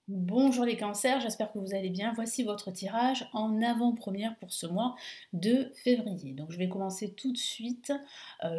Bonjour les cancers, j'espère que vous allez bien. Voici votre tirage en avant-première pour ce mois de février. Donc je vais commencer tout de suite.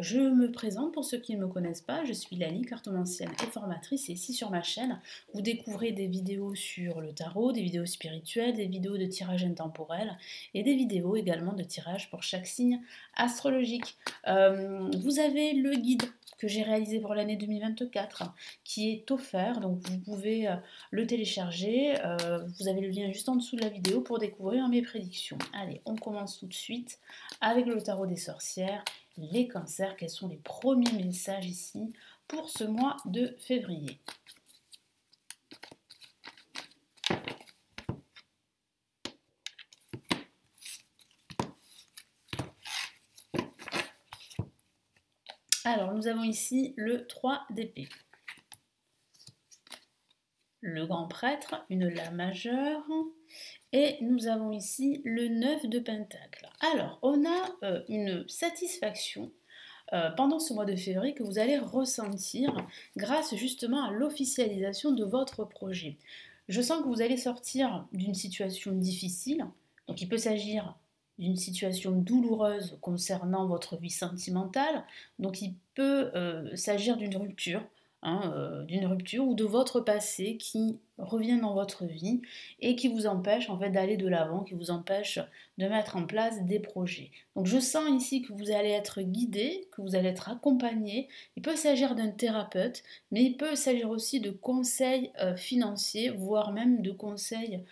Je me présente pour ceux qui ne me connaissent pas. Je suis Lali, cartomancienne et formatrice. Et ici sur ma chaîne, vous découvrez des vidéos sur le tarot, des vidéos spirituelles, des vidéos de tirage intemporel et des vidéos également de tirage pour chaque signe astrologique. Vous avez le guide que j'ai réalisé pour l'année 2024 qui est offert. Donc vous pouvez le télécharger. Vous avez le lien juste en dessous de la vidéo pour découvrir mes prédictions. Allez, on commence tout de suite avec le tarot des sorcières, les cancers. Quels sont les premiers messages ici pour ce mois de février? Alors, nous avons ici le 3 d'épée. Le grand prêtre, une lame majeure, et nous avons ici le 9 de pentacle. Alors, on a une satisfaction pendant ce mois de février que vous allez ressentir grâce justement à l'officialisation de votre projet. Je sens que vous allez sortir d'une situation difficile, donc il peut s'agir d'une situation douloureuse concernant votre vie sentimentale, donc il peut s'agir d'une rupture ou de votre passé qui revient dans votre vie et qui vous empêche en fait d'aller de l'avant, qui vous empêche de mettre en place des projets. Donc je sens ici que vous allez être guidé, que vous allez être accompagné. Il peut s'agir d'un thérapeute, mais il peut s'agir aussi de conseils financiers, voire même de conseils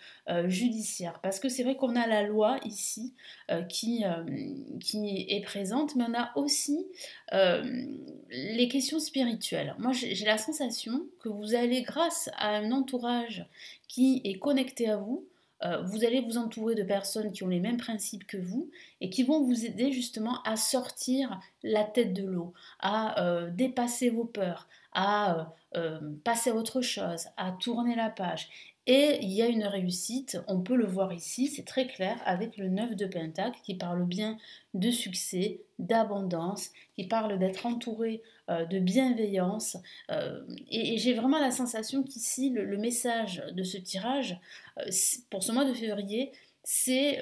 judiciaires. Parce que c'est vrai qu'on a la loi ici qui est présente, mais on a aussi les questions spirituelles. Moi, j'ai la sensation que vous allez, grâce à un entourage qui est connecté à vous, vous allez vous entourer de personnes qui ont les mêmes principes que vous et qui vont vous aider justement à sortir la tête de l'eau, à dépasser vos peurs, à passer à autre chose, à tourner la page. Et il y a une réussite, on peut le voir ici, c'est très clair, avec le 9 de Pentacle qui parle bien de succès, d'abondance, qui parle d'être entouré de bienveillance. Et j'ai vraiment la sensation qu'ici, le message de ce tirage, pour ce mois de février, c'est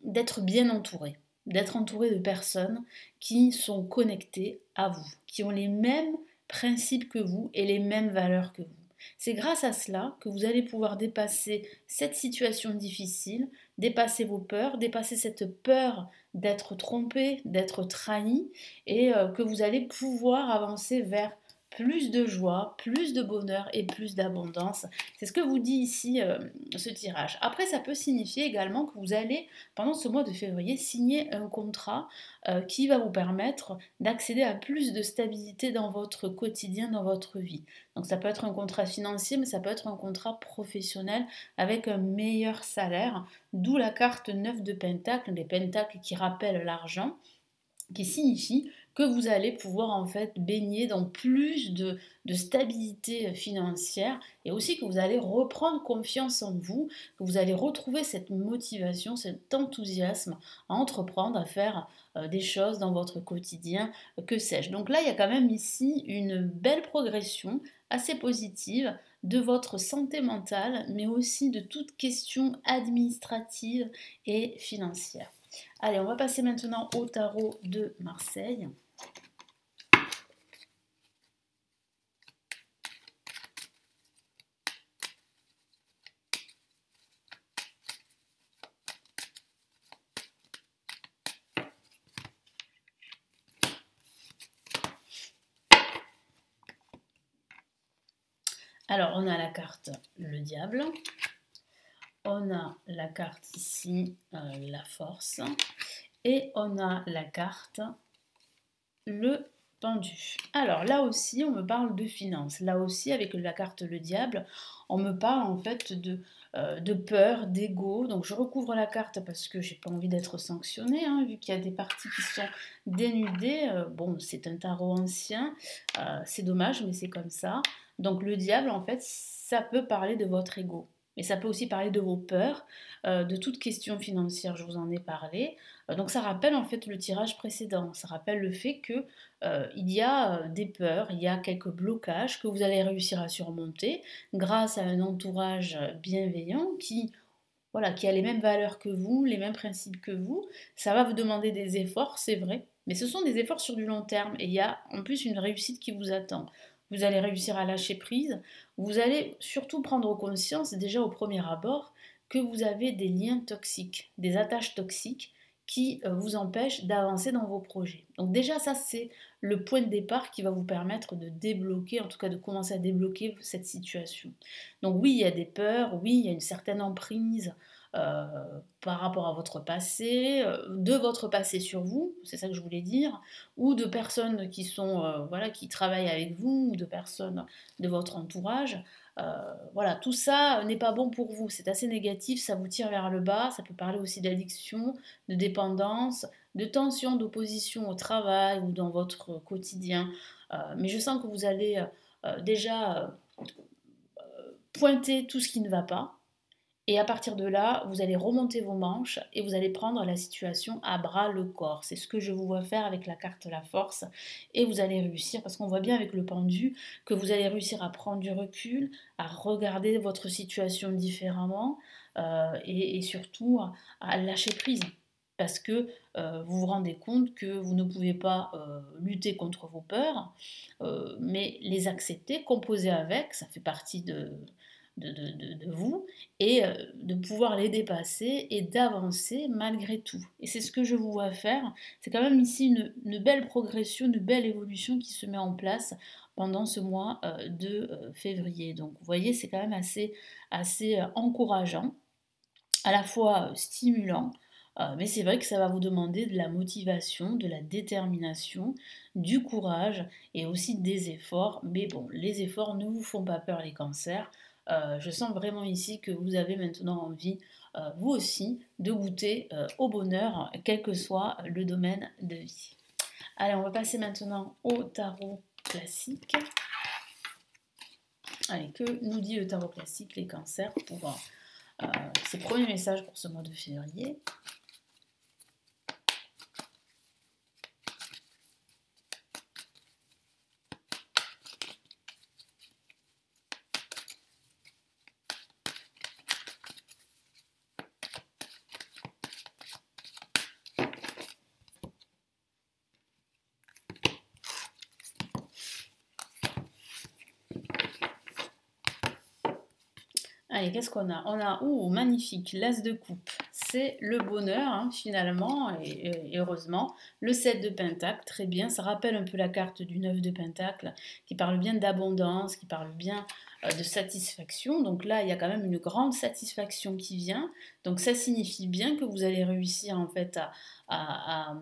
d'être bien entouré. D'être entouré de personnes qui sont connectées à vous, qui ont les mêmes principes que vous et les mêmes valeurs que vous. C'est grâce à cela que vous allez pouvoir dépasser cette situation difficile, dépasser vos peurs, dépasser cette peur d'être trompé, d'être trahi, et que vous allez pouvoir avancer vers plus de joie, plus de bonheur et plus d'abondance. C'est ce que vous dit ici ce tirage. Après, ça peut signifier également que vous allez, pendant ce mois de février, signer un contrat qui va vous permettre d'accéder à plus de stabilité dans votre quotidien, dans votre vie. Donc ça peut être un contrat financier, mais ça peut être un contrat professionnel avec un meilleur salaire, d'où la carte 9 de Pentacle, les pentacles qui rappellent l'argent, qui signifie que vous allez pouvoir en fait baigner dans plus de stabilité financière et aussi que vous allez reprendre confiance en vous, que vous allez retrouver cette motivation, cet enthousiasme à entreprendre, à faire des choses dans votre quotidien, que sais-je. Donc là, il y a quand même ici une belle progression assez positive de votre santé mentale, mais aussi de toute question administrative et financière. Allez, on va passer maintenant au tarot de Marseille. Alors, on a la carte le diable. On a la carte ici, la force. Et on a la carte le pendu. Alors là aussi, on me parle de finances. Là aussi, avec la carte le diable, on me parle en fait de peur, d'ego. Donc je recouvre la carte parce que j'ai pas envie d'être sanctionnée, hein, vu qu'il y a des parties qui sont dénudées. Bon, c'est un tarot ancien, c'est dommage, mais c'est comme ça. Donc le diable, en fait, ça peut parler de votre ego. mais ça peut aussi parler de vos peurs, de toute question financière, je vous en ai parlé. Donc ça rappelle en fait le tirage précédent, ça rappelle le fait que il y a des peurs, il y a quelques blocages que vous allez réussir à surmonter grâce à un entourage bienveillant qui voilà, qui a les mêmes valeurs que vous, les mêmes principes que vous. Ça va vous demander des efforts, c'est vrai, mais ce sont des efforts sur du long terme et il y a en plus une réussite qui vous attend. Vous allez réussir à lâcher prise, vous allez surtout prendre conscience déjà au premier abord que vous avez des liens toxiques, des attaches toxiques qui vous empêchent d'avancer dans vos projets. Donc déjà ça c'est le point de départ qui va vous permettre de débloquer, en tout cas de commencer à débloquer cette situation. Donc oui, il y a des peurs, oui, il y a une certaine emprise euh, par rapport à votre passé, de votre passé sur vous, c'est ça que je voulais dire, ou de personnes qui sont voilà qui travaillent avec vous, ou de personnes de votre entourage. Voilà, tout ça n'est pas bon pour vous, c'est assez négatif, ça vous tire vers le bas, ça peut parler aussi d'addiction, de dépendance, de tension, d'opposition au travail ou dans votre quotidien. Mais je sens que vous allez déjà pointer tout ce qui ne va pas. Et à partir de là, vous allez remonter vos manches et vous allez prendre la situation à bras le corps. C'est ce que je vous vois faire avec la carte la force. Et vous allez réussir, parce qu'on voit bien avec le pendu, que vous allez réussir à prendre du recul, à regarder votre situation différemment et surtout à lâcher prise. Parce que vous vous rendez compte que vous ne pouvez pas lutter contre vos peurs, mais les accepter, composer avec, ça fait partie de vous et de pouvoir les dépasser et d'avancer malgré tout. Et c'est ce que je vous vois faire. C'est quand même ici une belle progression, une belle évolution qui se met en place pendant ce mois de février. Donc vous voyez, c'est quand même assez encourageant, à la fois stimulant, mais c'est vrai que ça va vous demander de la motivation, de la détermination, du courage et aussi des efforts. Mais bon, les efforts ne vous font pas peur les cancers. Je sens vraiment ici que vous avez maintenant envie, vous aussi, de goûter au bonheur, quel que soit le domaine de vie. Allez, on va passer maintenant au tarot classique. Allez, que nous dit le tarot classique, les cancers, pour ces premiers messages pour ce mois de février? Allez, qu'est-ce qu'on a? On a, magnifique, l'as de coupe. C'est le bonheur, hein, finalement, et heureusement. Le 7 de pentacle, très bien. Ça rappelle un peu la carte du 9 de pentacle, qui parle bien d'abondance, qui parle bien de satisfaction. Donc là, il y a quand même une grande satisfaction qui vient. Donc ça signifie bien que vous allez réussir, en fait, à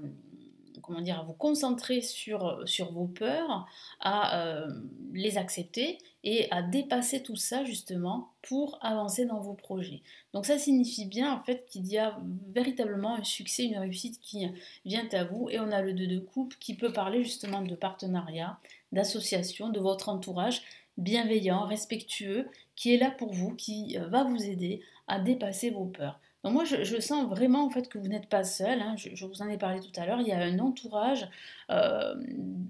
comment dire, à vous concentrer sur vos peurs, à les accepter et à dépasser tout ça justement pour avancer dans vos projets. Donc ça signifie bien en fait qu'il y a véritablement un succès, une réussite qui vient à vous et on a le 2 de coupe qui peut parler justement de partenariat, d'association, de votre entourage bienveillant, respectueux, qui est là pour vous, qui va vous aider à dépasser vos peurs. Donc moi, je sens vraiment en fait que vous n'êtes pas seul, hein. Je vous en ai parlé tout à l'heure, il y a un entourage, euh,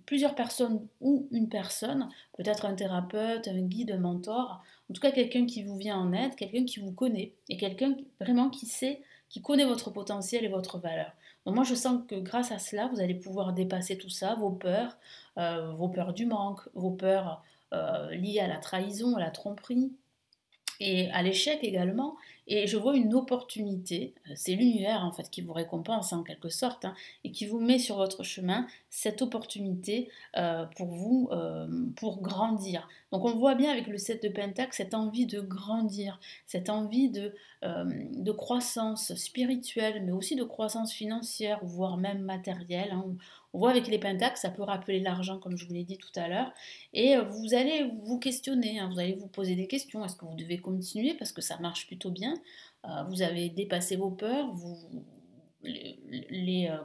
plusieurs personnes ou une personne, peut-être un thérapeute, un guide, un mentor, en tout cas quelqu'un qui vous vient en aide, quelqu'un qui vous connaît, et quelqu'un vraiment qui sait, qui connaît votre potentiel et votre valeur. Donc moi, je sens que grâce à cela, vous allez pouvoir dépasser tout ça, vos peurs du manque, vos peurs liées à la trahison, à la tromperie, et à l'échec également. Et je vois une opportunité, c'est l'univers en fait qui vous récompense en quelque sorte, hein, et qui vous met sur votre chemin cette opportunité pour vous, pour grandir. Donc on voit bien avec le 7 de Pentacle cette envie de grandir, cette envie de croissance spirituelle, mais aussi de croissance financière, voire même matérielle, hein. On voit avec les pentacles, ça peut rappeler l'argent comme je vous l'ai dit tout à l'heure. Et vous allez vous questionner, hein, vous allez vous poser des questions. Est-ce que vous devez continuer parce que ça marche plutôt bien? Vous avez dépassé vos peurs,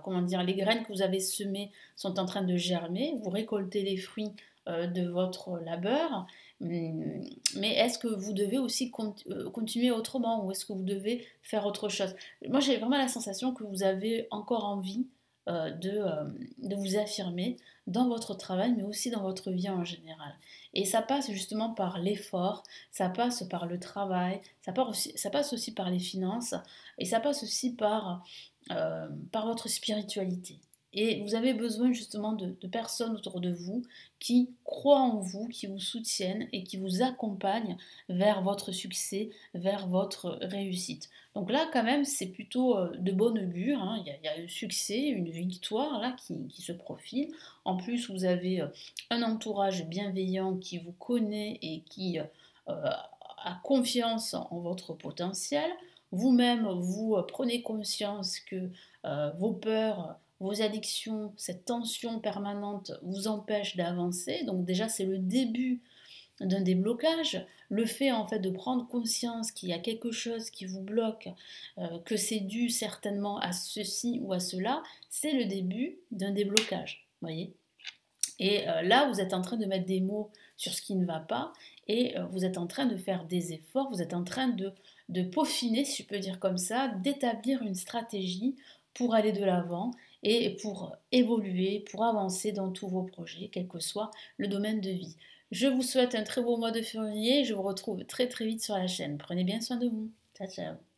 comment dire, les graines que vous avez semées sont en train de germer, vous récoltez les fruits de votre labeur. Mais est-ce que vous devez aussi continuer autrement ou est-ce que vous devez faire autre chose? Moi, j'ai vraiment la sensation que vous avez encore envie de vous affirmer dans votre travail, mais aussi dans votre vie en général. Et ça passe justement par l'effort, ça passe par le travail, ça passe aussi par les finances, et ça passe aussi par votre spiritualité. Et vous avez besoin justement de personnes autour de vous qui croient en vous, qui vous soutiennent et qui vous accompagnent vers votre succès, vers votre réussite. Donc là, quand même, c'est plutôt de bon augure, hein. Il y a un succès, une victoire là qui se profile. En plus, vous avez un entourage bienveillant qui vous connaît et qui a confiance en votre potentiel. Vous-même, vous prenez conscience que vos peurs, vos addictions, cette tension permanente vous empêche d'avancer. Donc déjà, c'est le début d'un déblocage. Le fait en fait de prendre conscience qu'il y a quelque chose qui vous bloque, que c'est dû certainement à ceci ou à cela, c'est le début d'un déblocage. Voyez. Et là, vous êtes en train de mettre des mots sur ce qui ne va pas et vous êtes en train de faire des efforts, vous êtes en train de peaufiner, si je peux dire comme ça, d'établir une stratégie pour aller de l'avant et pour évoluer, pour avancer dans tous vos projets, quel que soit le domaine de vie. Je vous souhaite un très beau mois de février et je vous retrouve très très vite sur la chaîne. Prenez bien soin de vous. Ciao ciao.